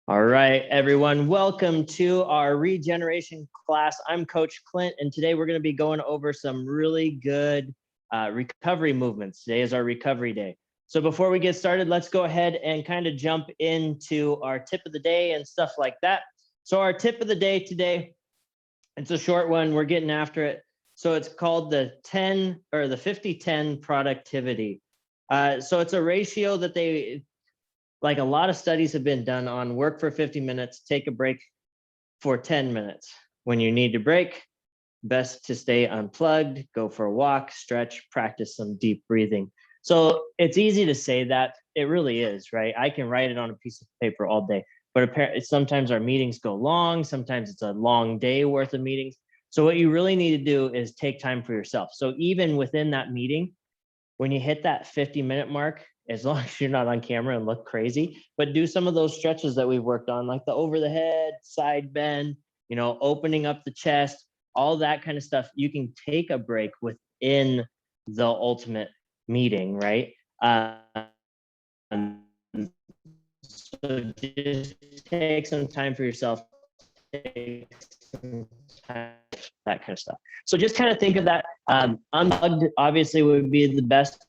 All right, everyone, welcome to our regeneration class. I'm Coach Clint, and today we're going to be going over some really good recovery movements. Today is our recovery day. So before we get started, let's go ahead and kind of jump into our tip of the day and stuff like that. So our tip of the day today, it's a short one. We're getting after it. So it's called the 50-10 productivity. So it's a ratio that like a lot of studies have been done on work for 50 minutes, take a break for 10 minutes. When you need to break, best to stay unplugged, go for a walk, stretch, practice some deep breathing. So it's easy to say that. It really is, right? I can write it on a piece of paper all day, but apparently sometimes our meetings go long. Sometimes it's a long day worth of meetings. So what you really need to do is take time for yourself. So even within that meeting, when you hit that 50-minute mark, as long as you're not on camera and look crazy, but do some of those stretches that we've worked on, like the over the head, side bend, opening up the chest, all that kind of stuff. You can take a break within the ultimate meeting, right? So just take some time for yourself, take some time, that kind of stuff. So just kind of think of that. Unplugged obviously would be the best.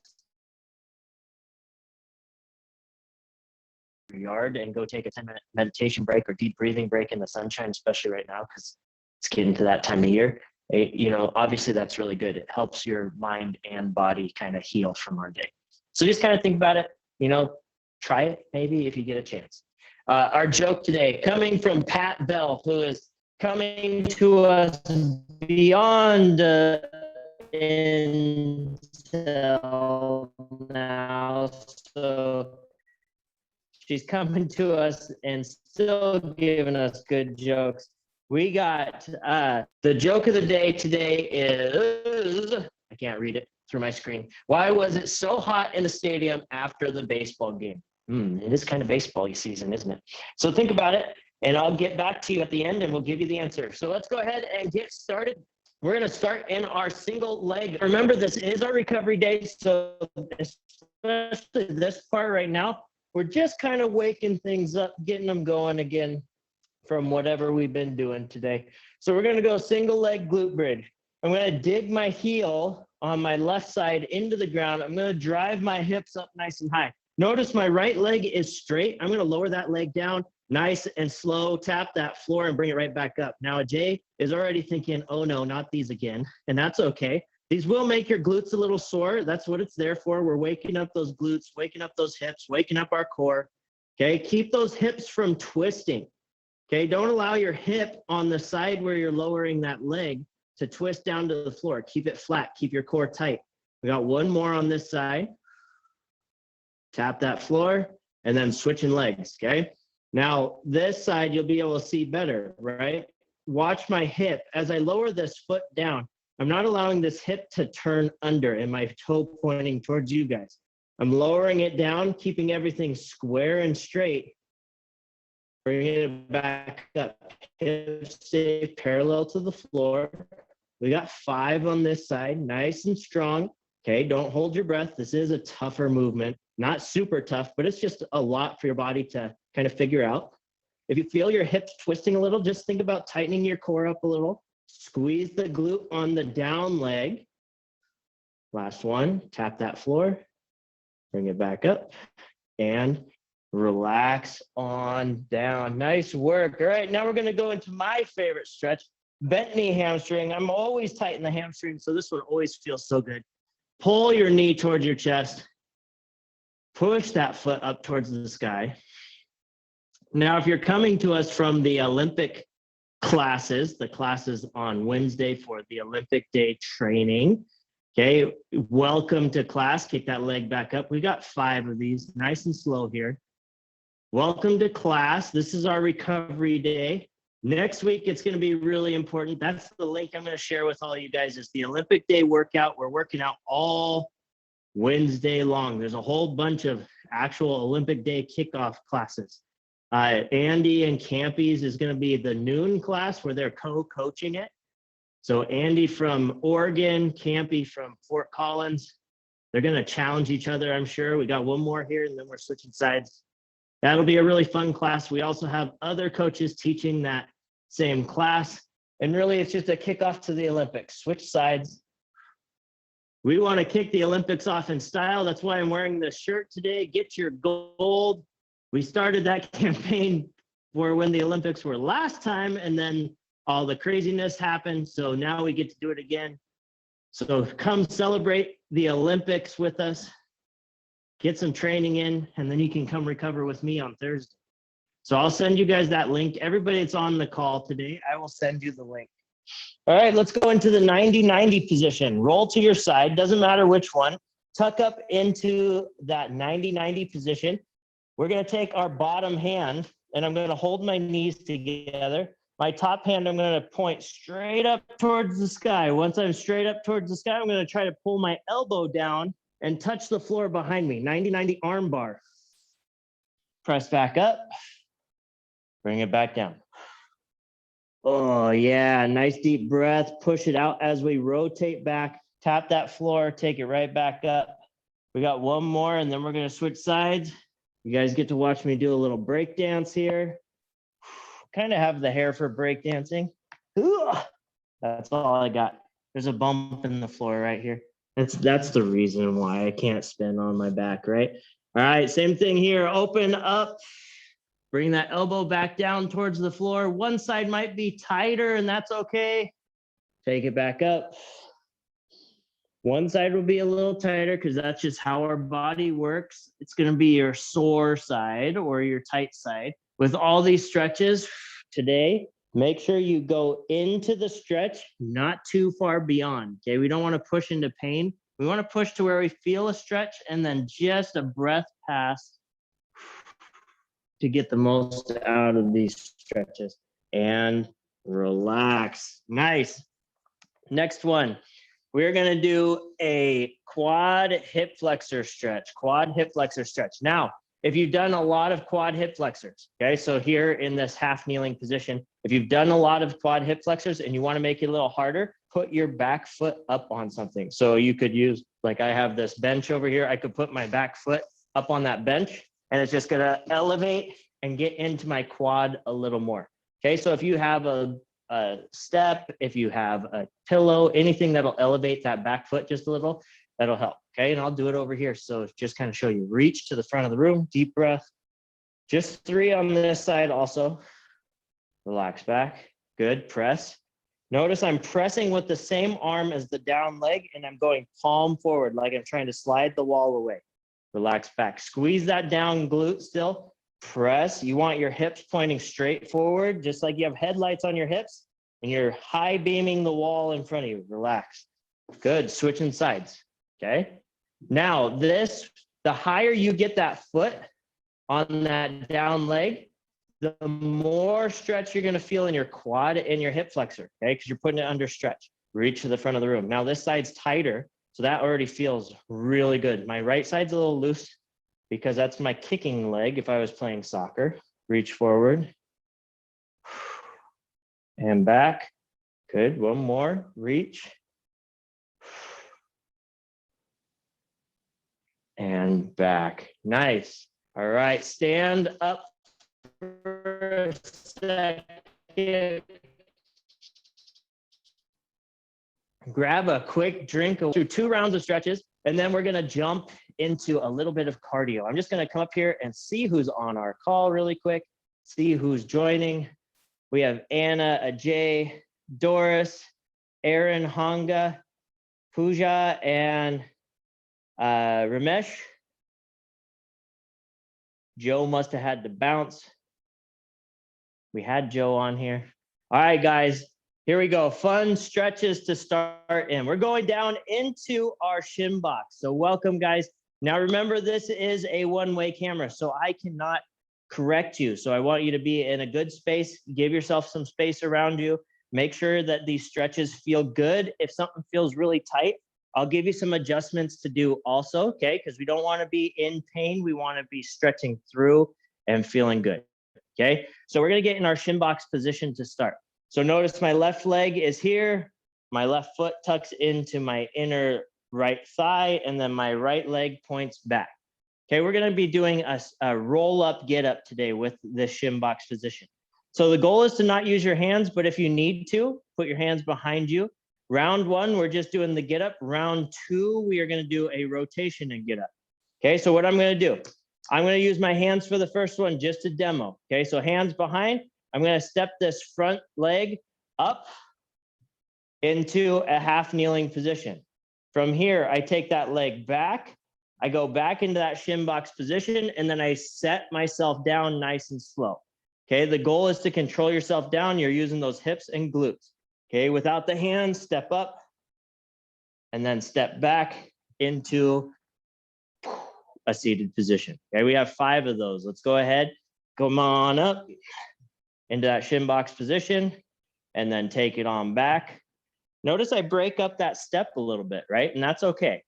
Yard and go take a 10-minute meditation break or deep breathing break in the sunshine, especially right now because it's getting to that time of year. Obviously that's really good. It helps your mind and body kind of heal from our day. So just kind of think about it, try it maybe if you get a chance. Our joke today coming from Pat Bell, who is coming to us beyond Intel now. So she's coming to us and still giving us good jokes. We got the joke of the day today is, I can't read it through my screen. Why was it so hot in the stadium after the baseball game? It is kind of baseball season, isn't it? So think about it, and I'll get back to you at the end and we'll give you the answer. So let's go ahead and get started. We're going to start in our single leg. Remember, this is our recovery day, so especially this part right now, we're just kind of waking things up, getting them going again from whatever we've been doing today. So we're going to go single leg glute bridge. I'm going to dig my heel on my left side into the ground. I'm going to drive my hips up nice and high. Notice my right leg is straight. I'm going to lower that leg down nice and slow, tap that floor and bring it right back up. Now, Jay is already thinking, oh no, not these again. And that's okay. These will make your glutes a little sore. That's what it's there for. We're waking up those glutes, waking up those hips, waking up our core. Okay, keep those hips from twisting. Okay, don't allow your hip on the side where you're lowering that leg to twist down to the floor. Keep it flat, keep your core tight. We got one more on this side. Tap that floor and then switching legs, okay? Now, this side you'll be able to see better, right? Watch my hip. As I lower this foot down, I'm not allowing this hip to turn under and my toe pointing towards you guys. I'm lowering it down, keeping everything square and straight. Bringing it back up. Hips stay parallel to the floor. We got 5 on this side, nice and strong. Okay, don't hold your breath. This is a tougher movement. Not super tough, but it's just a lot for your body to kind of figure out. If you feel your hips twisting a little, just think about tightening your core up a little. Squeeze the glute on the down leg. Last one, tap that floor, bring it back up, and relax on down. Nice work. All right, now we're gonna go into my favorite stretch, bent knee hamstring. I'm always tight in the hamstring, so this one always feels so good. Pull your knee towards your chest. Push that foot up towards the sky. Now, if you're coming to us from the Olympic classes, the classes on Wednesday for the Olympic Day training. Okay, welcome to class. Kick that leg back up. We got 5 of these, nice and slow here. Welcome to class. This is our recovery day. Next week, it's going to be really important. That's the link I'm going to share with all you guys. It's the Olympic Day workout. We're working out all Wednesday long. There's a whole bunch of actual Olympic Day kickoff classes. Andy and Campy's is going to be the noon class where they're co-coaching it. So Andy from Oregon, Campy from Fort Collins, they're going to challenge each other, I'm sure. We got one more here and then we're switching sides. That'll be a really fun class. We also have other coaches teaching that same class. And really, it's just a kickoff to the Olympics. Switch sides. We want to kick the Olympics off in style. That's why I'm wearing this shirt today. Get your gold. We started that campaign for when the Olympics were last time, and then all the craziness happened. So now we get to do it again. So come celebrate the Olympics with us. Get some training in, and then you can come recover with me on Thursday. So I'll send you guys that link. Everybody that's on the call today, I will send you the link. All right, let's go into the 90-90 position. Roll to your side, doesn't matter which one. Tuck up into that 90-90 position. We're gonna take our bottom hand, and I'm gonna hold my knees together. My top hand, I'm gonna point straight up towards the sky. Once I'm straight up towards the sky, I'm gonna try to pull my elbow down and touch the floor behind me. 90-90 arm bar. Press back up, bring it back down. Oh yeah, nice deep breath. Push it out as we rotate back. Tap that floor, take it right back up. We got one more, and then we're gonna switch sides. You guys get to watch me do a little break dance here. Kind of have the hair for break dancing. That's all I got. There's a bump in the floor right here. That's the reason why I can't spin on my back, right? All right, same thing here. Open up. Bring that elbow back down towards the floor. One side might be tighter, and that's okay. Take it back up. One side will be a little tighter because that's just how our body works. It's going to be your sore side or your tight side. With all these stretches today, make sure you go into the stretch, not too far beyond. Okay, we don't want to push into pain. We want to push to where we feel a stretch and then just a breath pass to get the most out of these stretches. And relax. Nice. Next one. We're going to do a quad hip flexor stretch. Quad hip flexor stretch. Now, if you've done a lot of quad hip flexors, okay, so here in this half kneeling position, if you've done a lot of quad hip flexors and you want to make it a little harder, put your back foot up on something. So you could use, like I have this bench over here, I could put my back foot up on that bench, and it's just going to elevate and get into my quad a little more. Okay, so if you have a step, if you have a pillow, anything that'll elevate that back foot just a little, that'll help. Okay, and I'll do it over here. So just kind of show you. Reach to the front of the room, deep breath. Just 3 on this side also. Relax back. Good, press. Notice I'm pressing with the same arm as the down leg, and I'm going palm forward like I'm trying to slide the wall away. Relax back. Squeeze that down glute still. Press. You want your hips pointing straight forward, just like you have headlights on your hips, and you're high beaming the wall in front of you. Relax. Good. Switching sides. Okay. Now the higher you get that foot on that down leg, the more stretch you're going to feel in your quad and your hip flexor. Okay. Because you're putting it under stretch. Reach to the front of the room. Now this side's tighter. So that already feels really good. My right side's a little loose because that's my kicking leg if I was playing soccer. Reach forward and back. Good. One more. Reach. And back. Nice. All right. Stand up for a second. Grab a quick drink through 2 rounds of stretches, and then we're going to jump into a little bit of cardio. I'm just going to come up here and see who's on our call really quick, see who's joining. We have Anna, Ajay, Doris, Aaron, Hanga, Pooja, and Ramesh. Joe must have had to bounce. We had Joe on here. All right, guys. Here we go. Fun stretches to start in. We're going down into our shin box. So welcome, guys. Now remember, this is a one-way camera, so I cannot correct you. So I want you to be in a good space. Give yourself some space around you. Make sure that these stretches feel good. If something feels really tight, I'll give you some adjustments to do also, okay? Because we don't want to be in pain. We want to be stretching through and feeling good, okay? So we're going to get in our shin box position to start. So notice my left leg is here. My left foot tucks into my inner right thigh, and then my right leg points back. Okay, we're gonna be doing a roll up get up today with the shin box position. So the goal is to not use your hands, but if you need to, put your hands behind you. Round one, we're just doing the get up. Round two, we are gonna do a rotation and get up. Okay, so what I'm gonna do, I'm gonna use my hands for the first one just to demo. Okay, so hands behind, I'm gonna step this front leg up into a half kneeling position. From here, I take that leg back, I go back into that shin box position, and then I set myself down nice and slow. Okay, the goal is to control yourself down. You're using those hips and glutes. Okay, without the hands, step up and then step back into a seated position. Okay, we have 5 of those. Let's go ahead, come on up into that shin box position and then take it on back. Notice I break up that step a little bit, right? And that's okay.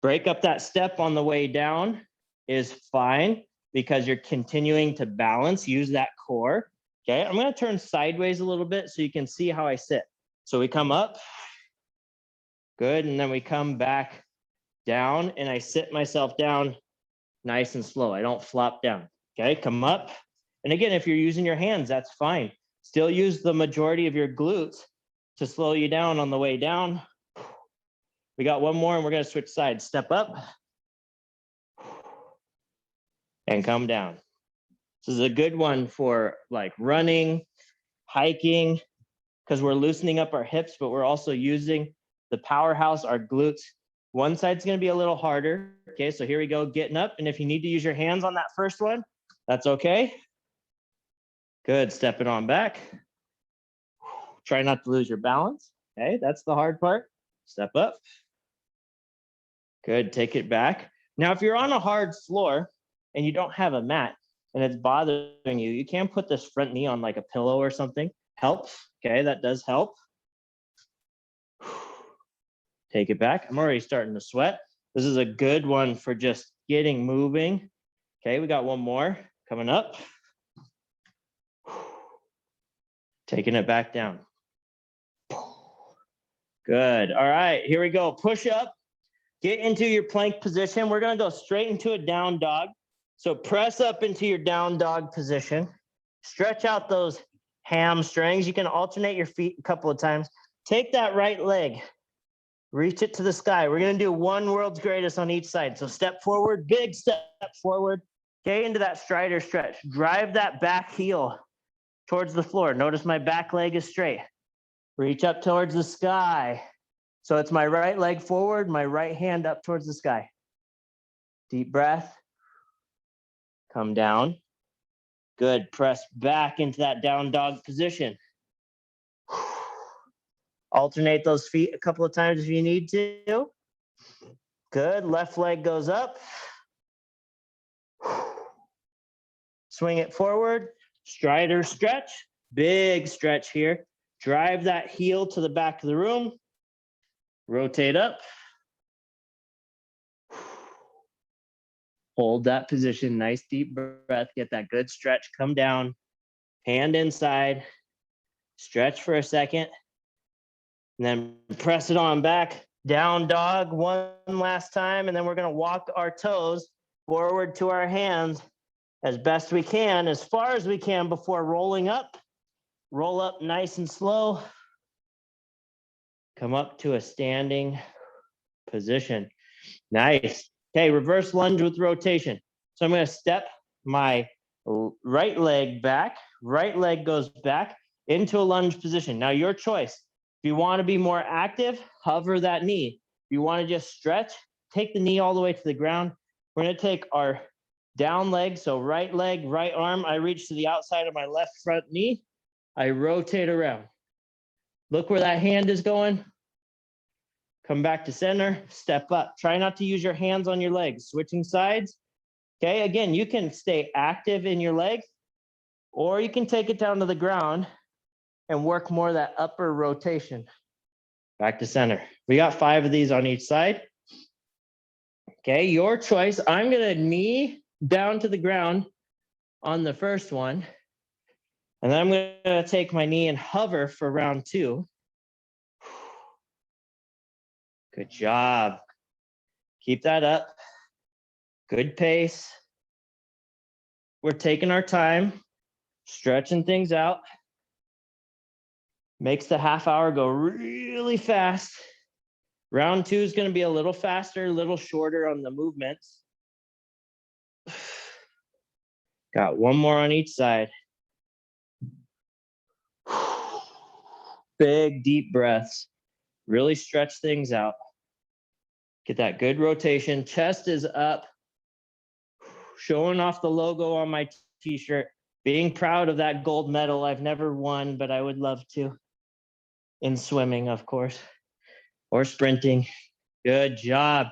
Break up that step on the way down is fine because you're continuing to balance, use that core. Okay, I'm gonna turn sideways a little bit so you can see how I sit. So we come up, good, and then we come back down and I sit myself down nice and slow. I don't flop down, okay? Come up, and again, if you're using your hands, that's fine. Still use the majority of your glutes to slow you down on the way down. We got one more and we're gonna switch sides. Step up and come down. This is a good one for like running, hiking, because we're loosening up our hips, but we're also using the powerhouse, our glutes. One side's gonna be a little harder. Okay, so here we go, getting up. And if you need to use your hands on that first one, that's okay. Good, step it on back. Try not to lose your balance. Okay, that's the hard part. Step up. Good, take it back. Now, if you're on a hard floor and you don't have a mat and it's bothering you, you can put this front knee on like a pillow or something. Helps, okay, that does help. Take it back. I'm already starting to sweat. This is a good one for just getting moving. Okay, we got one more coming up. Taking it back down. Good, all right, here we go. Push up. Get into your plank position. We're gonna go straight into a down dog. So press up into your down dog position. Stretch out those hamstrings. You can alternate your feet a couple of times. Take that right leg, reach it to the sky. We're gonna do one world's greatest on each side. So step forward, big step forward. Okay, into that strider stretch. Drive that back heel towards the floor. Notice my back leg is straight. Reach up towards the sky. So it's my right leg forward, my right hand up towards the sky. Deep breath. Come down. Good. Press back into that down dog position. Alternate those feet a couple of times if you need to. Good. Left leg goes up. Swing it forward. Strider stretch. Big stretch here. Drive that heel to the back of the room. Rotate up. Hold that position, nice deep breath, get that good stretch, come down, hand inside, stretch for a second, and then press it on back, down dog one last time, and then we're gonna walk our toes forward to our hands as best we can, as far as we can before rolling up. Roll up nice and slow. Come up to a standing position. Nice. Okay, reverse lunge with rotation. So I'm gonna step my right leg back, right leg goes back into a lunge position. Now your choice. If you wanna be more active, hover that knee. If you wanna just stretch, take the knee all the way to the ground. We're gonna take our down leg, so right leg, right arm, I reach to the outside of my left front knee, I rotate around. Look where that hand is going. Come back to center, step up. Try not to use your hands on your legs. Switching sides. Okay, again, you can stay active in your legs, or you can take it down to the ground and work more of that upper rotation. Back to center. We got 5 of these on each side. Okay, your choice. I'm gonna knee down to the ground on the first one, and then I'm gonna take my knee and hover for round 2. Good job. Keep that up. Good pace. We're taking our time, stretching things out. Makes the half hour go really fast. Round 2 is going to be a little faster, a little shorter on the movements. Got one more on each side. Big, deep breaths. Really stretch things out. Get that good rotation. Chest is up. Showing off the logo on my t-shirt. Being proud of that gold medal. I've never won, but I would love to. In swimming, of course. Or sprinting. Good job.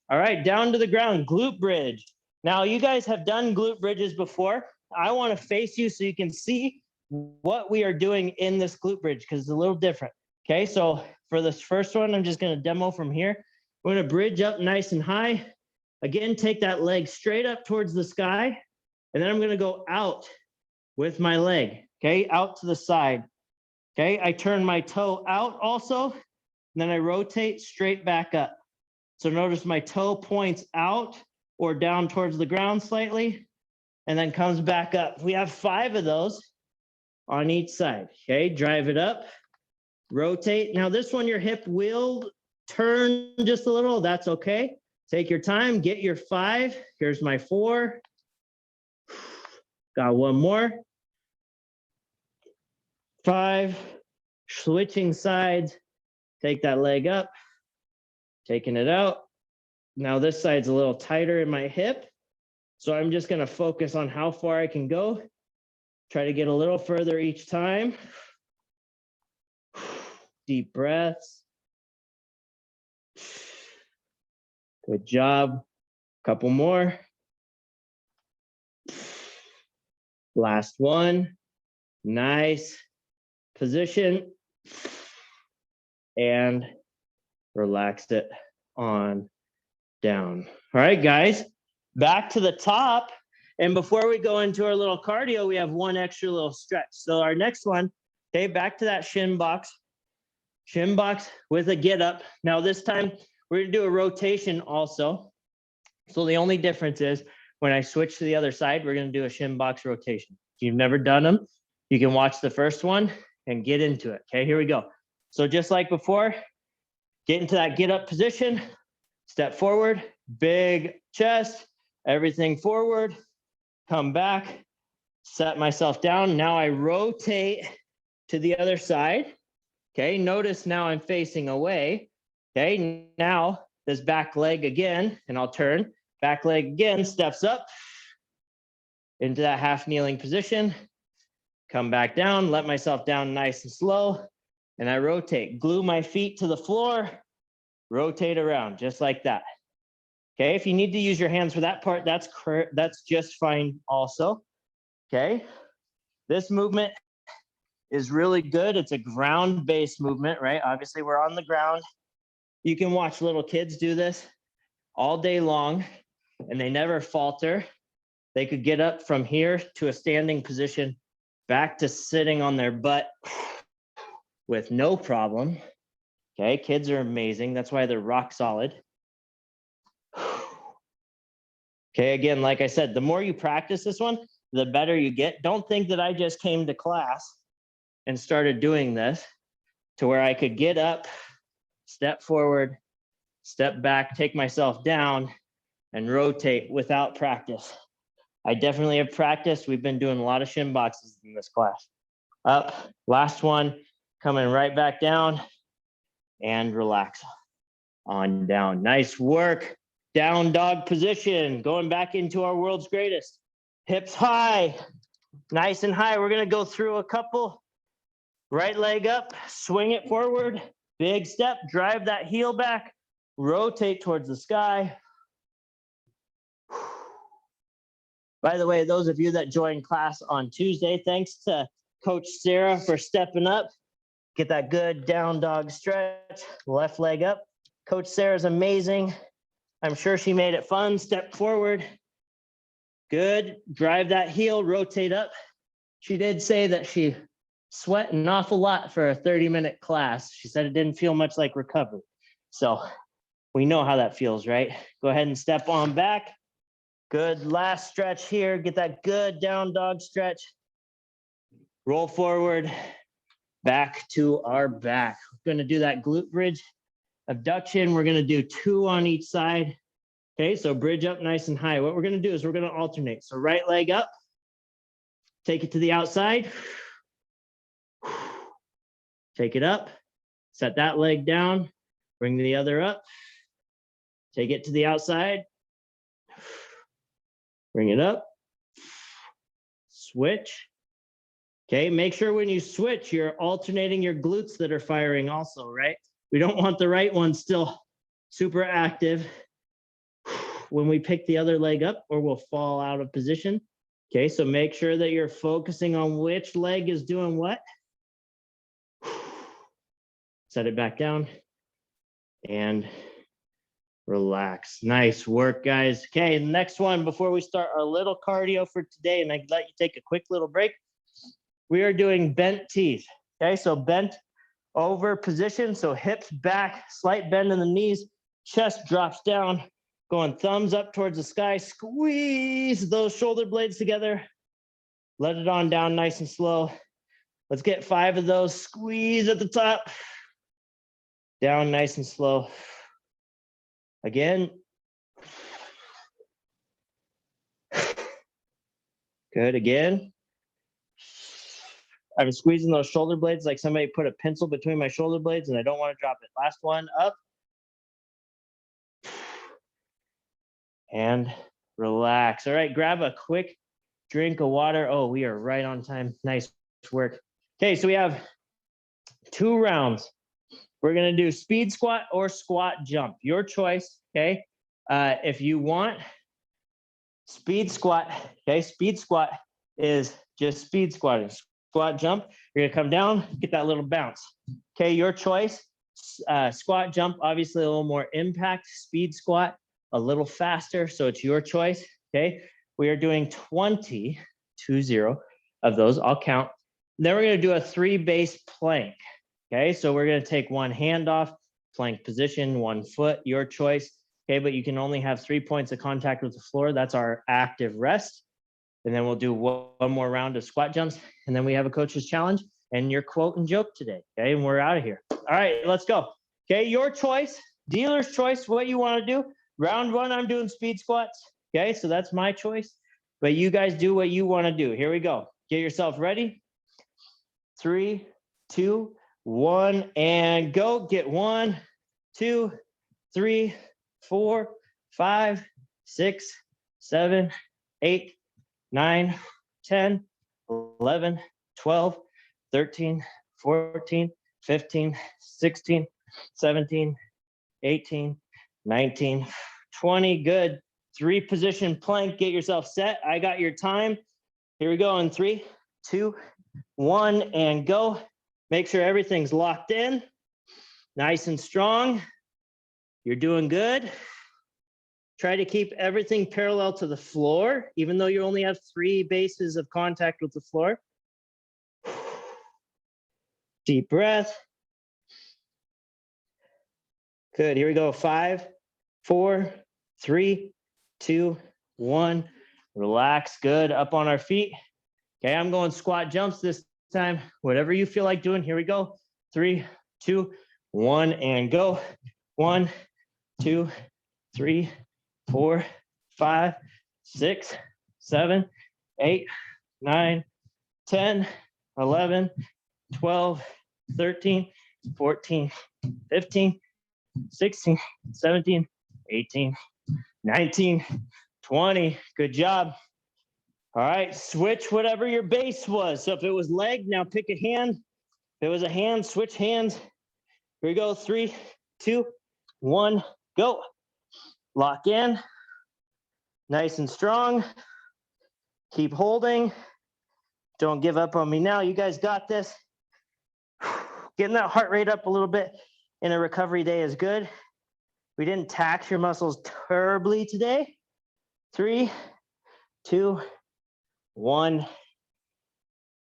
All right, down to the ground, glute bridge. Now, you guys have done glute bridges before. I want to face you so you can see what we are doing in this glute bridge because it's a little different. Okay, so for this first one, I'm just going to demo from here. We're going to bridge up nice and high. Again, take that leg straight up towards the sky. And then I'm going to go out with my leg, okay, out to the side. Okay, I turn my toe out also, and then I rotate straight back up. So notice my toe points out or down towards the ground slightly, and then comes back up. We have 5 of those on each side. Okay, drive it up, rotate. Now this one, your hip will turn just a little. That's okay. Take your time, get your 5. Here's my 4. Got one more. 5. Switching sides. Take that leg up, taking it out. Now this side's a little tighter in my hip. So I'm just going to focus on how far I can go. Try to get a little further each time. Deep breaths. Good job. Couple more. Last one. Nice. Position. And relaxed it on down. All right, guys, back to the top. And before we go into our little cardio, we have one extra little stretch. So our next one, okay, back to that shin box with a get up. Now this time we're gonna do a rotation also. So the only difference is when I switch to the other side, we're gonna do a shin box rotation. If you've never done them, you can watch the first one and get into it. Okay, here we go. So just like before, get into that get up position, step forward, big chest, everything forward, come back, set myself down. Now I rotate to the other side. Okay, notice now I'm facing away. Okay, now this back leg again, and I'll turn. Back leg again, steps up into that half kneeling position. Come back down, let myself down nice and slow. And I rotate, glue my feet to the floor, rotate around just like that. Okay, if you need to use your hands for that part, that's just fine also. Okay, this movement is really good. It's a ground-based movement, right? Obviously, we're on the ground. You can watch little kids do this all day long, and they never falter. They could get up from here to a standing position, back to sitting on their butt with no problem. Okay, kids are amazing. That's why they're rock solid. Okay, again, like I said, the more you practice this one, the better you get. Don't think that I just came to class and started doing this to where I could get up, step forward, step back, take myself down, and rotate without practice. I definitely have practiced. We've been doing a lot of shin boxes in this class. Up, last one, coming right back down, and relax on down. Nice work. Down dog position, going back into our world's greatest. Hips high, nice and high. We're gonna go through a couple. Right leg up, swing it forward, big step, drive that heel back, rotate towards the sky. By the way, those of you that joined class on Tuesday, thanks to Coach Sarah for stepping up. Get that good down dog stretch, left leg up. Coach Sarah's amazing. I'm sure she made it fun. Step forward. Good. Drive that heel, rotate up. She did say that she sweat an awful lot for a 30-minute class. She said it didn't feel much like recovery. So we know how that feels, right? Go ahead and step on back. Good, last stretch here. Get that good down dog stretch. Roll forward, back to our back. We're gonna do that glute bridge abduction. We're gonna do 2 on each side. Okay, so bridge up nice and high. What we're gonna do is we're gonna alternate. So right leg up, take it to the outside. Take it up, set that leg down, bring the other up, take it to the outside, bring it up, switch. Okay, make sure when you switch, you're alternating your glutes that are firing also, right? We don't want the right one still super active when we pick the other leg up, or we'll fall out of position. Okay, so make sure that you're focusing on which leg is doing what. Set it back down and relax. Nice work, guys. Okay, next one before we start our little cardio for today, and I let you take a quick little break. We are doing bent teeth. Okay, so bent over position. So hips back, slight bend in the knees, chest drops down, going thumbs up towards the sky. Squeeze those shoulder blades together. Let it on down nice and slow. Let's get 5 of those. Squeeze at the top. Down nice and slow. Again. Good, again. I'm squeezing those shoulder blades like somebody put a pencil between my shoulder blades, and I don't want to drop it. Last one, up. And relax. All right, grab a quick drink of water. Oh, we are right on time. Nice work. Okay, so we have 2 rounds. We're gonna do speed squat or squat jump. Your choice, okay? If you want speed squat, okay? Speed squat is just speed squatting. Squat jump, you're gonna come down, get that little bounce. Okay, your choice. Squat jump, obviously a little more impact. Speed squat, a little faster, so it's your choice, okay? We are doing 20 of those, I'll count. Then we're gonna do a 3 base plank, okay? So we're gonna take one hand off, plank position, 1 foot, your choice, okay? But you can only have 3 points of contact with the floor. That's our active rest. And then we'll do one more round of squat jumps, and then we have a coach's challenge and your quote and joke today, okay? And we're out of here. All right, let's go. Okay, your choice, dealer's choice, what you wanna do. Round 1, I'm doing speed squats, okay? So that's my choice, but you guys do what you wanna do. Here we go. Get yourself ready. 3, 2, 1, and go. Get 1, 2, 3, 4, 5, 6, 7, 8, 9, 10, 11, 12, 13, 14, 15, 16, 17, 18, 19, 20. Good. 3 position plank. Get yourself set. I got your time. Here we go in 3, 2, 1, and go. Make sure everything's locked in. Nice and strong. You're doing good. Try to keep everything parallel to the floor, even though you only have 3 bases of contact with the floor. Deep breath. Good, here we go. 5, 4, 3, 2, 1. Relax, good, up on our feet. Okay, I'm going squat jumps this time. Whatever you feel like doing, here we go. 3, 2, 1, and go. 1, 2, 3, 4, 5, 6, 7, 8, 9, 10, 11, 12, 13, 14, 15, 16, 17, 18, 19, 20. Good job. All right, switch whatever your base was. So if it was leg, now pick a hand. If it was a hand, switch hands. Here we go. 3, 2, 1, go. Lock in. Nice and strong. Keep holding. Don't give up on me now. You guys got this. Getting that heart rate up a little bit in a recovery day is good. We didn't tax your muscles terribly today. 3, 2, 1,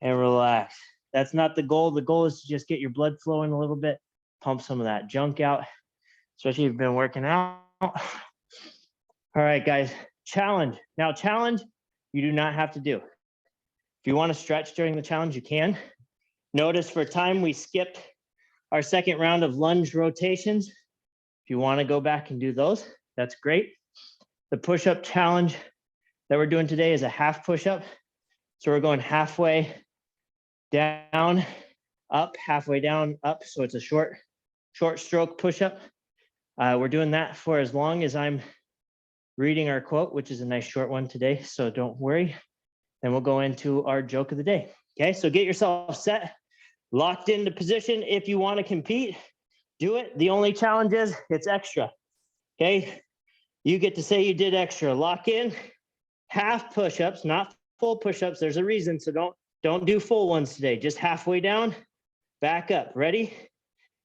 and relax. That's not the goal. The goal is to just get your blood flowing a little bit, pump some of that junk out, especially if you've been working out. All right, guys, challenge. Now, challenge, you do not have to do. If you want to stretch during the challenge, you can. Notice for time, we skipped our second round of lunge rotations. If you want to go back and do those, that's great. The push-up challenge that we're doing today is a half push-up. So we're going halfway down, up, halfway down, up. So it's a short stroke push-up. We're doing that for as long as I'm reading our quote, which is a nice short one today. So don't worry. Then we'll go into our joke of the day. Okay, so get yourself set, locked into position. If you want to compete, do it. The only challenge is it's extra. Okay, you get to say you did extra. Lock in, half push-ups, not full push-ups. There's a reason, so don't do full ones today. Just halfway down, back up. Ready?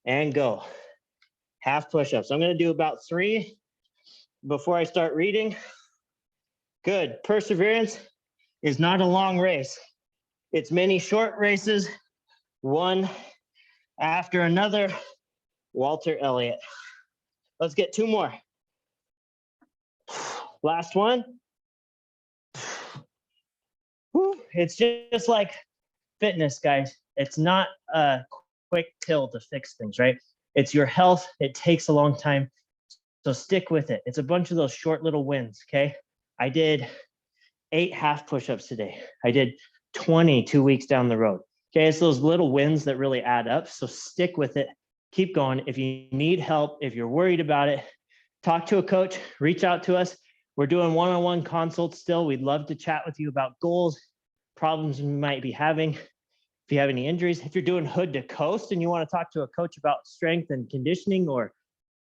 And go. Half push-ups. I'm going to do about 3 before I start reading. Good. Perseverance is not a long race. It's many short races, one after another. Walter Elliott. Let's get 2 more. Last one. Whew. It's just like fitness, guys. It's not a quick pill to fix things, right? It's your health. It takes a long time. So stick with it. It's a bunch of those short little wins, okay? I did 8 half push-ups today. I did 20 2 weeks down the road. Okay, it's those little wins that really add up. So stick with it. Keep going. If you need help, if you're worried about it, talk to a coach, reach out to us. We're doing one-on-one consults still. We'd love to chat with you about goals, problems you might be having. If you have any injuries, if you're doing hood to coast and you want to talk to a coach about strength and conditioning or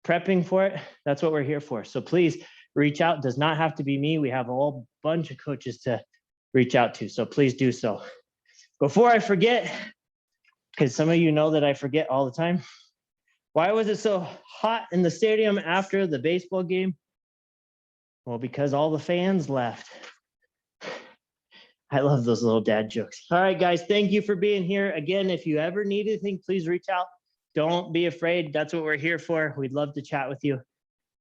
prepping for it, that's what we're here for. So please reach out. It does not have to be me. We have a whole bunch of coaches to reach out to. So please do so. Before I forget, because some of you know that I forget all the time, why was it so hot in the stadium after the baseball game? Well, because all the fans left. I love those little dad jokes. All right, guys, thank you for being here. Again, if you ever need anything, please reach out. Don't be afraid. That's what we're here for. We'd love to chat with you.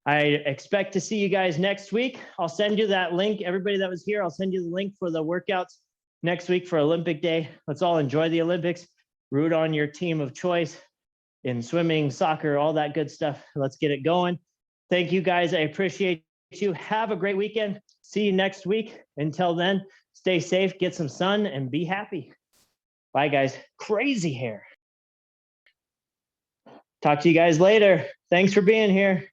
I expect to see you guys next week. I'll send you that link. Everybody that was here, I'll send you the link for the workouts next week for Olympic Day. Let's all enjoy the Olympics. Root on your team of choice in swimming, soccer, all that good stuff. Let's get it going. Thank you, guys. I appreciate you. Have a great weekend. See you next week. Until then, stay safe, get some sun, and be happy. Bye, guys. Crazy hair. Talk to you guys later. Thanks for being here.